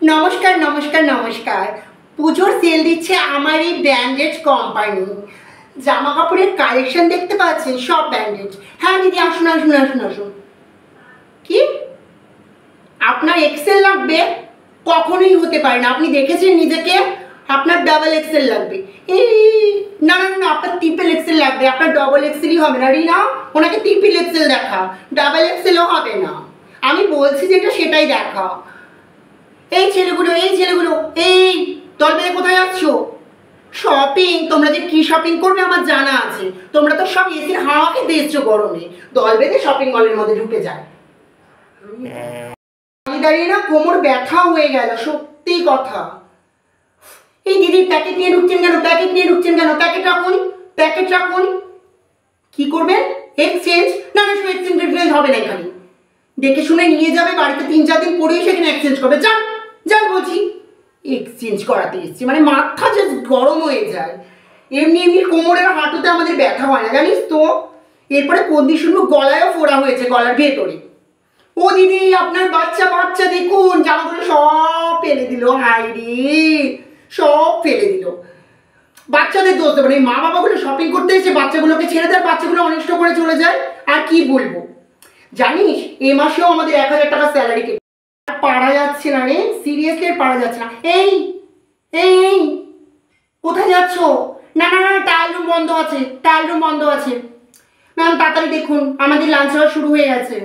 নমস্কার নমস্কার নমস্কার। পুজোর সেল দিচ্ছে আমার এই ব্র্যান্ডেড কোম্পানি। জামা কাপড়ের কালেকশন দেখতে পাচ্ছেন, সব ব্র্যান্ডেড। হ্যাঁ দিদি, আসুন আসুন আসুন আসুন। কি আপনার এক্সেল লাগবে? কখনোই হতে পারে না। আপনি দেখেছেন নিজেকে? আপনার ডাবল এক্সেল লাগবে। এই না না না, আপনার ট্রিপল এক্সেল লাগবে। আপনার ডবল এক্সেলই হবে না রিনা, ওনাকে ট্রিপল এক্সেল দেখা, ডাবল এক্সেলও হবে না। আমি বলছি যেটা সেটাই দেখা। এই ছেলেগুলো এই দল বেঁধে কোথায় যাচ্ছ? শপিং? তোমরা যে কি শপিং করবে আমার জানা আছে। তোমরা তো সব এসির হাওয়া খেতে এসছো গরমে। দল বেঁধে শপিং মলের মধ্যে ঢুকে যায়। দাঁড়িয়ে দাঁড়িয়ে না কোমর ব্যথা হয়ে গেল, সত্যি কথা। এই দিদি প্যাকেট নিয়ে ঢুকছেন কেন? প্যাকেট রাখুন, প্যাকেট রাখুন। কি করবেন? এক্সচেঞ্জ? না না, এক্সচেঞ্জ হবে না এখানে। দেখে শুনে নিয়ে যাবে, বাড়িতে 3-4 দিন পরেই সেখানে এক্সচেঞ্জ করবে। যান যান বলছি। এক্সচেঞ্জ করাতে এসছি মানে মাথা যে গরম হয়ে যায়। এমনি এমনি কোমরের হাঁটুতে আমাদের ব্যথা হয় না জানিস তো। এরপরে কন্ডিশন গলায়ও ফোড়া হয়েছে, গলার ভেতরে। ও দিদি, আপনার বাচ্চা দেখুন, জামাগুলো সব ফেলে দিল। হাই রে, সব ফেলে দিল। বাচ্চাদের দোষ দেবো না, এই মা বাবাগুলো শপিং করতে এসে বাচ্চাগুলোকে ছেড়ে দেয়, বাচ্চাগুলো অনিষ্ট করে চলে যায়। আর কি বলবো জানিস, এ মাসেও আমাদের 1000 টাকা স্যালারি কেটে পারা যাচ্ছে না রে, সিরিয়াসলি পারা যাচ্ছে না। এই এই কোথায় যাচ্ছ? না না না, ট্রায়াল রুম বন্ধ আছে। ম্যাম তাড়াতাড়ি দেখুন, আমাদের লাঞ্চ আওয়ার শুরু হয়ে গেছে।